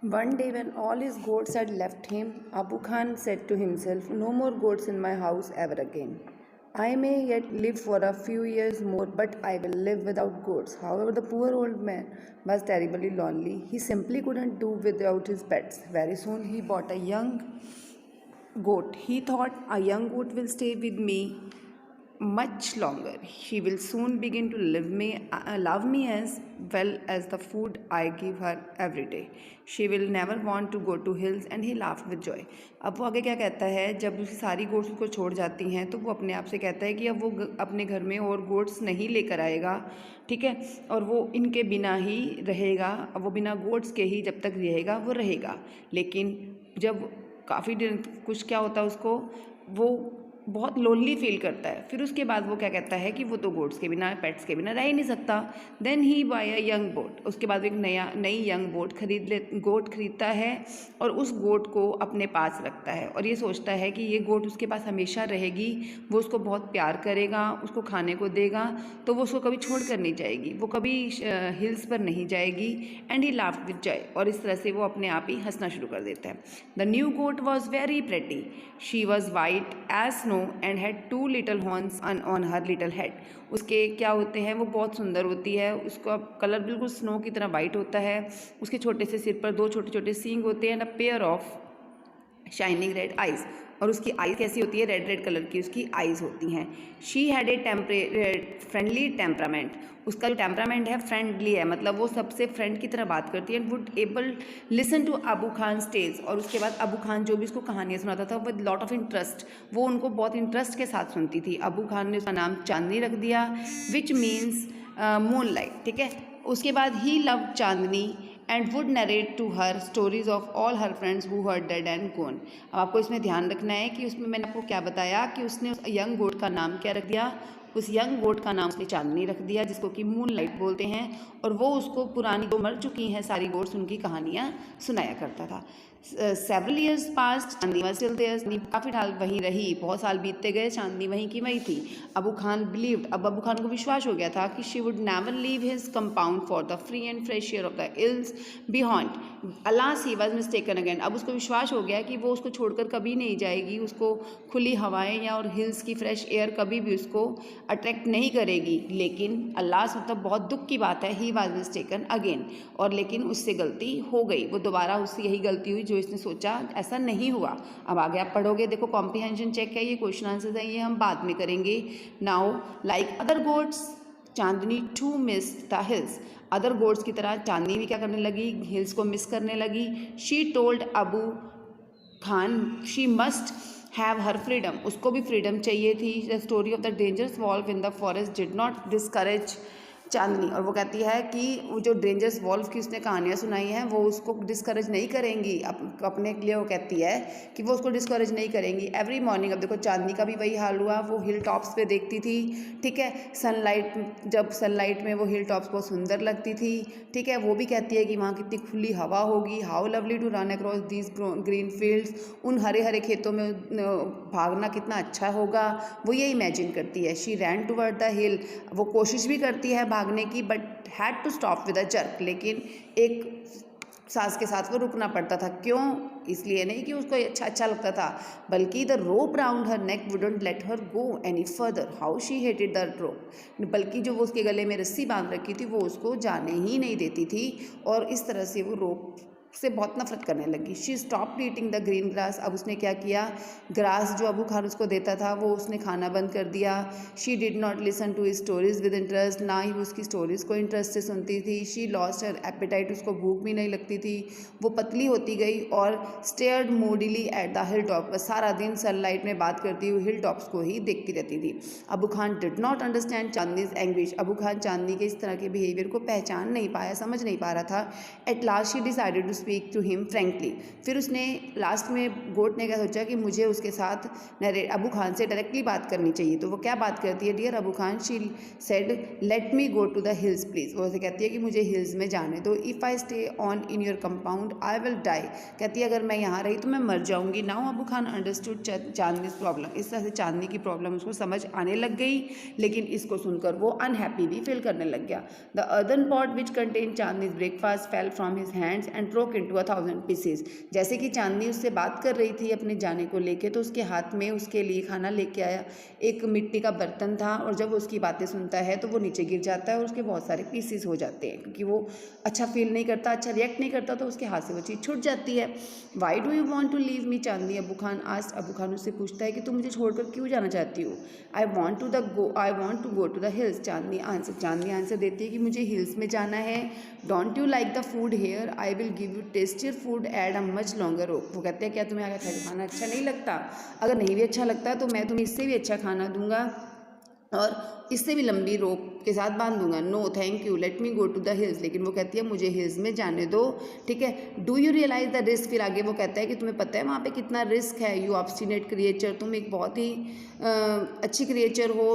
One day, when all his goats had left him, Abu Khan said to himself, "No more goats in my house ever again. I may yet live for a few years more, but I will live without goats." However, the poor old man was terribly lonely. He simply couldn't do without his pets. Very soon, he bought a young goat. He thought, "A young goat will stay with me much longer. She will soon begin to love me as well as the food I give her every day. She will never want to go to hills." And he laughed with joy. अब वो आगे क्या कहता है, जब उसकी सारी goats उसको छोड़ जाती हैं तो वो अपने आप से कहता है कि अब वो अपने घर में और गोट्स नहीं लेकर आएगा, ठीक है, और वो इनके बिना ही रहेगा। अब वो बिना गोट्स के ही जब तक रहेगा वो रहेगा। लेकिन जब काफ़ी दिन कुछ क्या होता है उसको, वो बहुत लोनली फील करता है। फिर उसके बाद वो क्या कहता है कि वो तो गोट्स के बिना, पेट्स के बिना रह ही नहीं सकता। Then he buy a young goat. उसके बाद वो एक नई यंग बोट गोट खरीदता है और उस गोट को अपने पास रखता है और ये सोचता है कि ये गोट उसके पास हमेशा रहेगी, वो उसको बहुत प्यार करेगा, उसको खाने को देगा, तो वो उसको कभी छोड़ कर नहीं जाएगी, वो कभी हिल्स पर नहीं जाएगी। And he laughed with Joy. और इस तरह से वो अपने आप ही हंसना शुरू कर देता है। The new goat was very pretty. She was white as snow and had 2 little horns on her little head. उसके क्या होते हैं, वो बहुत सुंदर होती है, उसका कलर बिल्कुल स्नो की तरह वाइट होता है। उसके छोटे से सिर पर 2 छोटे छोटे सींग होते हैं and a pair of shining red eyes. और उसकी आइज़ कैसी होती है, रेड रेड कलर की उसकी आइज़ होती हैं। She had a friendly temperament. उसका जो टेम्परामेंट है फ्रेंडली है, मतलब वो सबसे फ्रेंड की तरह बात करती है। And would able listen to Abu Khan tales. और उसके बाद अबू खान जो भी उसको कहानियाँ सुनाता था विद लॉट ऑफ इंटरेस्ट, वो उनको बहुत इंटरेस्ट के साथ सुनती थी। अबू खान ने उसका नाम चांदनी रख दिया, विच मीन्स मून लाइट, ठीक है। उसके बाद ही love Chandni and would narrate to her stories of all her friends who were dead and gone. अब आपको इसमें ध्यान रखना है कि उसमें मैंने आपको क्या बताया कि उसने उस यंग गोट का नाम क्या रख दिया। उस यंग गोट का नाम उसने चांदनी रख दिया, जिसको कि मून लाइट बोलते हैं। और वो उसको पुरानी जो मर चुकी हैं सारी गोट्स, उनकी कहानियाँ सुनाया करता था। Several years passed, Chandni was still there. काफ़ी साल वहीं रही, बहुत साल बीतते गए, चांदनी वहीं की वहीं थी। अबू खान बिलीव्ड, अब अबू खान को विश्वास हो गया था कि she would never leave his compound for the free and fresh air of the hills beyond. Alas he was mistaken again. अब उसको विश्वास हो गया कि वो उसको छोड़कर कभी नहीं जाएगी, उसको खुली हवाएं या और हिल्स की फ्रेश एयर कभी भी उसको अट्रैक्ट नहीं करेगी। लेकिन अल्लाह मतलब बहुत दुख की बात है, ही वॉज मिस्टेकन अगेन। और लेकिन उससे गलती हो गई, वो दोबारा उससे यही गलती हुई जो इसने सोचा, ऐसा नहीं हुआ। अब आगे आप पढ़ोगे, देखो कॉम्प्रिहेंशन चेक है, ये क्वेश्चन आंसर्स हैं, ये हम बाद में करेंगे। Now like other goats Chandni to miss the hills. Other goats की तरह चांदनी भी क्या करने लगी, हिल्स को मिस करने लगी। She told Abu Khan she must have her freedom. उसको भी फ्रीडम चाहिए थी। The story of the dangerous wolf in the forest did not discourage Chandni. और वो कहती है कि वो जो डेंजरस वॉल्व की उसने कहानियाँ सुनाई हैं वो उसको डिस्करेज नहीं करेंगी। अपने लिए वो कहती है कि वो उसको डिस्करेज नहीं करेंगी। एवरी मॉर्निंग, अब देखो चांदनी का भी वही हाल हुआ, वो हिल टॉप्स पे देखती थी, ठीक है, सनलाइट, जब सनलाइट में वो हिल टॉप्स बहुत सुंदर लगती थी, ठीक है। वो भी कहती है कि वहाँ कितनी खुली हवा होगी। How lovely to run across these green fields. उन हरे हरे खेतों में भागना कितना अच्छा होगा, वो ये इमेजिन करती है। She ran toward the hill. वो कोशिश भी करती है भागने की, but had to stop with a jerk. लेकिन एक सांस के साथ वो रुकना पड़ता था। क्यों? इसलिए नहीं कि उसको अच्छा लगता था, बल्कि the rope round her neck wouldn't let her go any further. How she hated the rope. बल्कि जो वो उसके गले में रस्सी बांध रखी थी वो उसको जाने ही नहीं देती थी, और इस तरह से वो रोप से बहुत नफरत करने लगी। She stop eating the green grass. अब उसने क्या किया, ग्रास जो अबू खान उसको देता था वो उसने खाना बंद कर दिया। She did not listen to stories with interest. ना ही उसकी स्टोरीज़ को इंटरेस्ट से सुनती थी। She lost her appetite. उसको भूख भी नहीं लगती थी। वो पतली होती गई और stared moodily at the hill top. बस सारा दिन सनलाइट में बात करती हुई हिल टॉप्स को ही देखती रहती थी। Abu Khan did not understand Chandni's anguish. Abu Khan Chandni के इस तरह के बिहेवियर को पहचान नहीं पाया, समझ नहीं पा रहा था। At last she decided to speak to him frankly. फिर उसने लास्ट में गोट ने क्या सोचा कि मुझे उसके साथ अबू खान से डायरेक्टली बात करनी चाहिए। तो वो क्या बात करती है, dear Abu Khan, she said let me go to the hills please. वो ऐसे कहती है कि मुझे हिल्स में जाने दो। If I stay on in your compound I will die. कहती है अगर मैं यहाँ रही तो मैं मर जाऊँगी। Now Abu Khan understood Chandni's problem. इस तरह से चांदनी की प्रॉब्लम उसको समझ आने लग गई, लेकिन इसको सुनकर वो अनहैप्पी भी फील करने लग गया। The earthen pot which contain Chandni's breakfast fell from his hands and broke broke into 1,000 pieces। जैसे कि चांदनी उससे बात कर रही थी अपने जाने को लेके, तो उसके हाथ में उसके लिए खाना लेके आया एक मिट्टी का बर्तन था, और जब उसकी बातें सुनता है तो वो नीचे गिर जाता है और उसके बहुत सारे पीसेस हो जाते हैं, क्योंकि वो अच्छा फील नहीं करता, अच्छा रिएक्ट नहीं करता, तो उसके हाथ से वो चीज़ छूट जाती है। Why do you want to leave me Chandni, Abu Khan asked. Abu Khan उससे पूछता है कि तुम मुझे छोड़कर क्यों जाना चाहती हो। I want to go to the hills, Chandni answer देती है कि मुझे हिल्स में जाना है। Don't you like the food here, I will give you tastier food at a much longer rope. वो कहते हैं क्या तुम्हें आगे खाना अच्छा नहीं लगता, अगर नहीं भी अच्छा लगता तो मैं तुम्हें इससे भी अच्छा खाना दूंगा और इससे भी लंबी रोप के साथ बांध दूंगा। No thank you, let me go to the hills. लेकिन वो कहती है मुझे हिल्स में जाने दो, ठीक है। Do you realise the risk, फिर आगे वो कहता है कि तुम्हें पता है वहाँ पे कितना रिस्क है। यू ऑब्स्टिनेट क्रिएचर, तुम एक बहुत ही अच्छी क्रिएचर हो,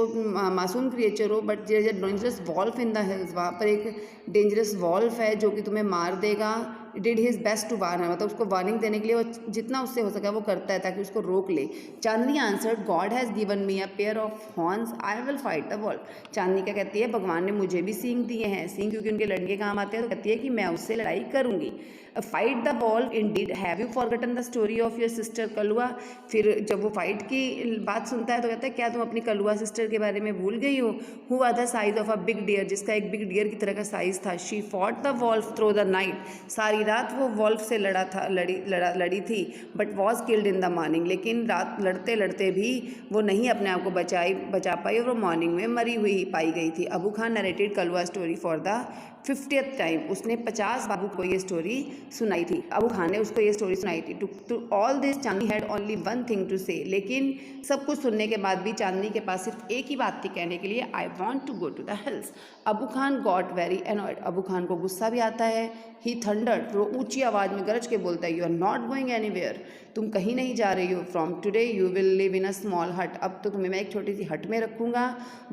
मासूम क्रिएचर हो, but there is a dangerous wolf in the hills, वहाँ पर एक डेंजरस वॉल्फ है जो कि तुम्हें मार देगा। Did his best to warn, मतलब उसको वार्निंग देने के लिए वो जितना उससे हो सका वो करता है ताकि उसको रोक ले। Chandni answered God has given me a pair of horns, I will fight the wolf. Chandni क्या कहती है, भगवान ने मुझे भी सींग दिए हैं, सींग क्योंकि उनके लड़ने के काम आते हैं, तो कहती है कि मैं उससे लड़ाई करूंगी। Fight the wolf indeed, have you forgotten the story of your sister Kalua. फिर जब वो फाइट की बात सुनता है तो कहता है क्या तुम अपनी कलुआ सिस्टर के बारे में भूल गई हो। Who are the size of a big deer, जिसका एक बिग डियर की तरह का साइज था। She fought the wolf through the night, सारी रात वो वॉल्फ से लड़ी थी, but was killed in the morning, लेकिन रात लड़ते लड़ते भी वो नहीं अपने आप को बचा पाई और वो मॉर्निंग में मरी हुई पाई गई थी। Abu Khan narrated Kalua story for the 50th time, उसने 50 बाबू को ये स्टोरी सुनाई थी। अबू खान ने उसको ये स्टोरी सुनाई थी। To all this Chandni had only one thing to say, लेकिन सब कुछ सुनने के बाद भी चांदनी के पास सिर्फ एक ही बात थी कहने के लिए, I want to go to the hills. Abu Khan got very annoyed, Abu Khan को गुस्सा भी आता है। ही थंडर्ड, वो ऊंची आवाज़ में गरज के बोलता है, you are not going anywhere, तुम कहीं नहीं जा रही हो। From today you will live in a small hut, अब तो तुम्हें मैं एक छोटी सी हट में रखूँगा,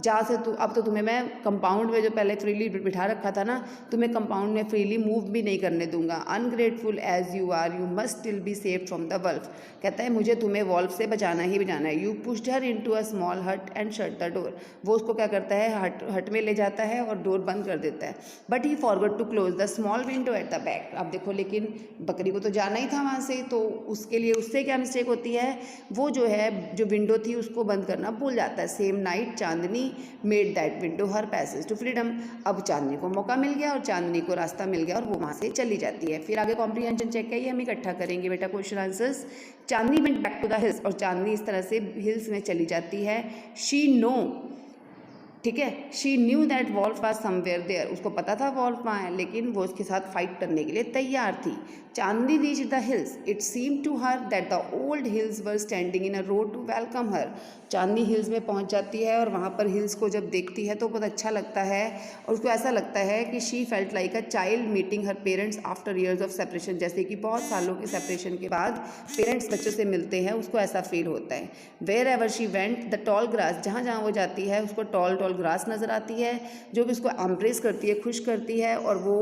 जहाँ से अब तो तुम्हें मैं कंपाउंड में जो पहले फ्रीली बिठा रखा था ना, तुम्हें कंपाउंड में फ्रीली मूव भी नहीं करने दूंगा। Ungrateful as you are, you must still be safe from the wolf, कहता है मुझे तुम्हें वॉल्फ से बचाना ही बचाना है। You pushed her into a small हट एंड शट द डोर, वो उसको क्या करता है, हट में ले जाता है और डोर बंद कर देता है। But he forgot to close the small window at the back, अब देखो लेकिन बकरी को तो जाना ही था वहाँ से, तो उसके लिए उससे क्या मिस्टेक होती है, वो जो है जो विंडो थी उसको बंद करना भूल जाता है। Same night Chandni made that window her passage to freedom, अब चांदनी को मौका मिल गया और चांदनी को रास्ता मिल गया और वो वहाँ से चली जाती है। फिर आगे कॉम्प्रीहेंशन चेक है, ये हम इकट्ठा करेंगे बेटा question answers. Chandni went back to the hills, और चांदनी इस तरह से हिल्स में चली जाती है। शी नो, ठीक है, she knew that wolf was somewhere there, उसको पता था वॉल्फ वहाँ है, लेकिन वो उसके साथ फाइट करने के लिए तैयार थी। Chandni reach the hills, it seem to her that the old hills were standing in a row to welcome her, Chandni hills में पहुंच जाती है और वहाँ पर हिल्स को जब देखती है तो बहुत अच्छा लगता है, और उसको ऐसा लगता है कि she felt like a child meeting her parents after years of separation, जैसे कि बहुत सालों के सेपरेशन के बाद पेरेंट्स बच्चों से मिलते हैं, उसको ऐसा फील होता है। Wherever she went the tall grass, जहाँ जहाँ वो जाती है उसको टॉल टॉल ग्रास नज़र आती है जो कि उसको एम्ब्रेस करती है, खुश करती है, और वो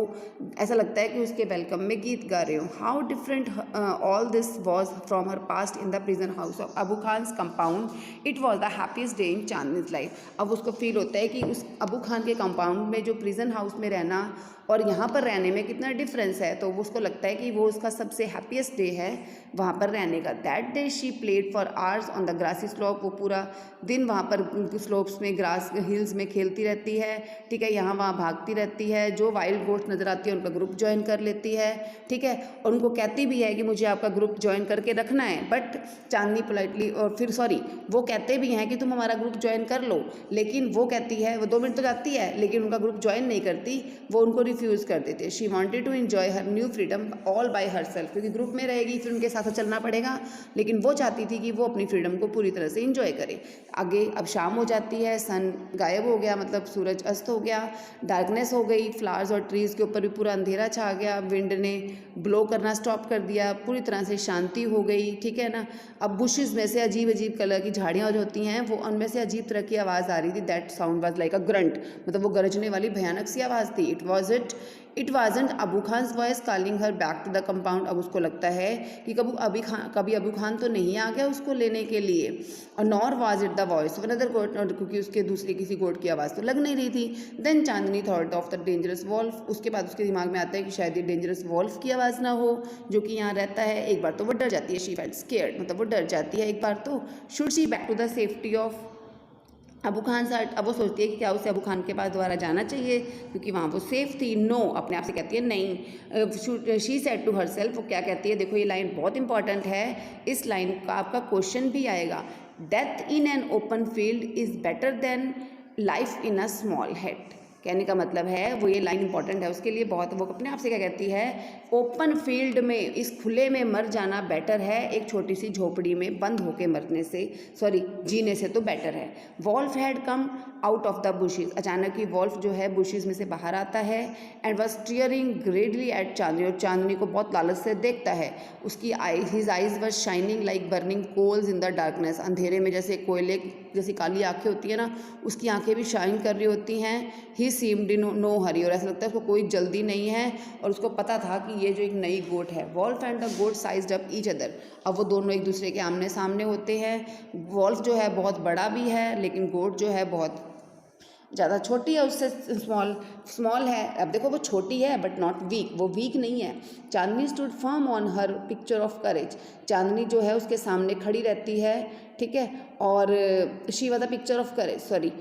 ऐसा लगता है कि उसके वेलकम में गीत गा रहे हो। How different all this was from her past in the prison house of Abu Khan's compound, it was the happiest day in Chandni's life. अब उसको फील होता है कि उस अबू खान के कंपाउंड में जो प्रिजन हाउस में रहना और यहाँ पर रहने में कितना डिफरेंस है, तो उसको लगता है कि वो उसका सबसे हैप्पीएस्ट डे है वहाँ पर रहने का। That day she played for hours on the grassy slope, वो पूरा दिन वहाँ पर स्लोप्स में ग्रास हिल्स में खेलती रहती है, ठीक है, यहाँ वहाँ भागती रहती है। जो वाइल्ड गोट्स नज़र आती है उनका ग्रुप ज्वाइन कर लेती है, ठीक है, और उनको कहती भी है कि मुझे आपका ग्रुप ज्वाइन करके रखना है, बट चांदनी पोलाइटली, और फिर सॉरी वो कहते भी हैं कि तुम हमारा ग्रुप ज्वाइन कर लो, लेकिन वो कहती है, वो 2 मिनट तो जाती है लेकिन उनका ग्रुप ज्वाइन नहीं करती, वो उनको रिफ्यूज़ कर देते हैं। She wanted to enjoy her new freedom all by herself, क्योंकि ग्रुप में रहेगी फिर उनके साथ चलना पड़ेगा, लेकिन वो चाहती थी कि वो अपनी फ्रीडम को पूरी तरह से इंजॉय करे। आगे अब शाम हो जाती है, सन गायब हो गया, मतलब सूरज अस्त हो गया, डार्कनेस हो गई, फ्लावर्स और ट्रीज़ के ऊपर भी पूरा अंधेरा छा गया, विंड ने ब्लो करना स्टॉप कर दिया, पूरी तरह से शांति हो गई, ठीक है ना। अब बुशेस में से अजीब अजीब कलर की झाड़ियाँ जो होती हैं वो उनमें से अजीब तरह की आवाज़ आ रही थी। That sound was like a grunt, मतलब वो गरजने वाली भयानक सी आवाज़ थी। It was it? It wasn't Abu Khan voice calling her back to the compound. अब उसको लगता है कि कभी अबू खान तो नहीं आ गया उसको लेने के लिए। और nor was it the voice of another goat, क्योंकि उसके दूसरे किसी गोट की आवाज़ तो लग नहीं रही थी। Then Chandni thought of the dangerous wolf. उसके बाद उसके दिमाग में आता है कि शायद ये डेंजरस वॉल्फ की आवाज़ ना हो जो कि यहाँ रहता है। एक बार तो वो डर जाती है, शी फेल्ट स्केयर्ड, मतलब वो डर जाती है एक बार तो। Should she back to the safety of Abu Khan side? अब वो सोचती है कि क्या उसे अबू खान के पास दोबारा जाना चाहिए क्योंकि वहाँ वो सेफ थी। नो, अपने आप से कहती है नहीं। She said to herself, वो क्या कहती है, देखो ये लाइन बहुत इंपॉर्टेंट है, इस लाइन का आपका क्वेश्चन भी आएगा। Death in an open field is better than life in a small head. कहने का मतलब है, वो ये लाइन इंपॉर्टेंट है उसके लिए बहुत। वो अपने आप से क्या कहती है, ओपन फील्ड में, इस खुले में मर जाना बेटर है एक छोटी सी झोपड़ी में बंद होके मरने से, सॉरी जीने से तो बेटर है। Wolf had come out of the bushes. अचानक ही वॉल्फ जो है बुशेज में से बाहर आता है। And was staring greedily at Chandni, और चांदनी को बहुत लालच से देखता है। उसकी his eyes was shining like burning coals in the darkness. अंधेरे में जैसे कोयले जैसी काली आंखें होती है ना, उसकी आंखें भी शाइन कर रही होती हैं। ही सीम्ड इन नो हरी, और ऐसा लगता है उसको कोई जल्दी नहीं है और उसको पता था कि ये जो एक नई गोट है। Wolf and the goat sized up each other. अब वो दोनों एक दूसरे के आमने सामने होते हैं। वॉल्फ जो है बहुत बड़ा भी है, लेकिन गोट जो है बहुत ज़्यादा छोटी है, उससे स्मॉल है। अब देखो वो छोटी है बट नॉट वीक, वो वीक नहीं है। Chandni stood firm on her picture of courage. Chandni जो है उसके सामने खड़ी रहती है, ठीक है। और she was the picture of courage, sorry,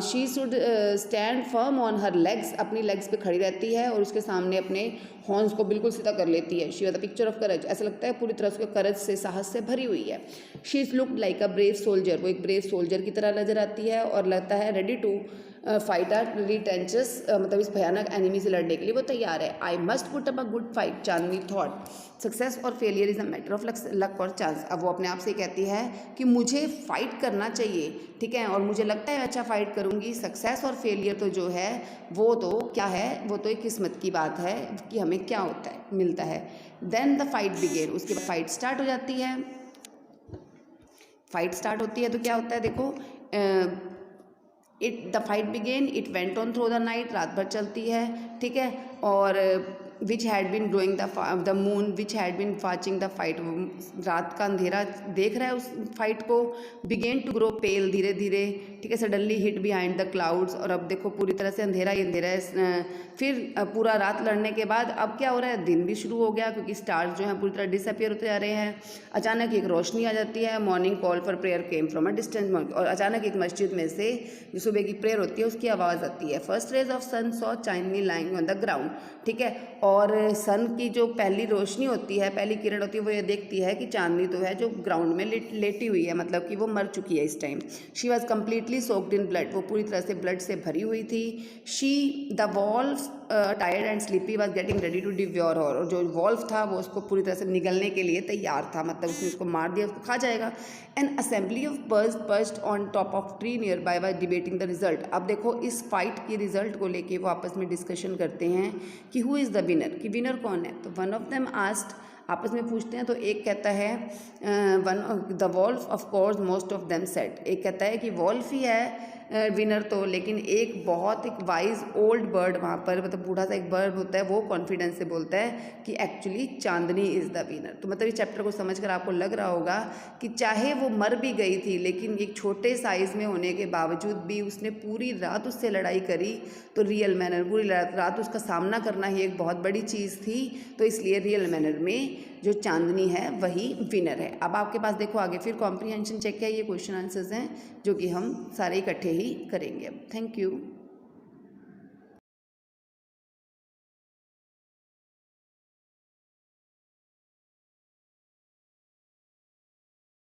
she should stand firm on her legs. अपनी लेग्स पे खड़ी रहती है और उसके सामने अपने हॉर्न्स को बिल्कुल सीधा कर लेती है। She was the picture of करेज, ऐसा लगता है पूरी तरह उसके करेज से, साहस से भरी हुई है। She is look like a brave soldier, वो एक ब्रेव सोल्जर की तरह नजर आती है और लगता है रेडी टू फाइट आर रिटेंचस, मतलब इस भयानक एनिमी से लड़ने के लिए वो तैयार है। I must put up a good fight, Chandni thought. Success और failure is a matter of luck और चांस। अब वो अपने आप से कहती है कि मुझे फाइट करना चाहिए, ठीक है, और मुझे लगता है अच्छा फाइट करूंगी। सक्सेस और फेलियर तो जो है वो तो क्या है, वो तो एक किस्मत की बात है कि हमें क्या होता है, मिलता है। देन द फाइट बिगेन, उसके बाद फाइट स्टार्ट हो जाती है। फाइट स्टार्ट होती है तो क्या होता है, देखो, the fight began, it went on through the night, रात भर चलती है, ठीक है। और which had been growing the moon which had been watching the fight, रात का अंधेरा देख रहा है उस फाइट को। बिगेन टू ग्रो पेल, धीरे धीरे, ठीक है, suddenly hit behind the clouds. और अब देखो पूरी तरह से अंधेरा ही अंधेरा है। फिर पूरा रात लड़ने के बाद अब क्या हो रहा है, दिन भी शुरू हो गया क्योंकि स्टार्स जो हैं पूरी तरह डिसअपियर होते जा रहे हैं। अचानक एक रोशनी आ जाती है। Morning call for prayer came from a distance, और अचानक एक मस्जिद में से जो सुबह की प्रेयर होती है उसकी आवाज़ आती है। First rays of sun saw Chandni lying on the ground, ठीक है। और सन की जो पहली रोशनी होती है, पहली किरण होती है, वो ये देखती है कि चांदनी तो है जो ग्राउंड में लेटी हुई है, मतलब कि वो मर चुकी है इस time. She was completely soaked in blood, वो पूरी तरह से ब्लड से भरी हुई थी। She the wolf tired and sleepy was getting ready to devour her, और जो वॉल्फ था वो उसको पूरी तरह से निगलने के लिए तैयार था, मतलब उसने उसको मार दिया, उसको खा जाएगा। An assembly of birds perched on top of tree nearby was debating the result. अब देखो इस फाइट की रिजल्ट को लेके वो आपस में डिस्कशन करते हैं कि हु इज़ द विनर, कि विनर कौन है। तो वन ऑफ देम आस्क्ड, आपस में पूछते हैं, तो एक कहता है won the wolf of course most of them said, एक कहता है कि वॉल्फ ही है विनर तो, लेकिन एक बहुत एक वाइज ओल्ड बर्ड वहाँ पर, मतलब बूढ़ा सा एक बर्ड होता है, वो कॉन्फिडेंस से बोलता है कि actually Chandni is the winner. तो मतलब इस चैप्टर को समझकर आपको लग रहा होगा कि चाहे वो मर भी गई थी लेकिन एक छोटे साइज़ में होने के बावजूद भी उसने पूरी रात उससे लड़ाई करी, तो रियल मैनर पूरी रात उसका सामना करना ही एक बहुत बड़ी चीज़ थी, तो इसलिए रियल मैनर में जो चांदनी है वही विनर है। अब आपके पास देखो आगे फिर कॉम्प्रीहेंशन चेक है, ये क्वेश्चन आंसर्स हैं जो कि हम सारे इकट्ठे ही करेंगे। Thank you.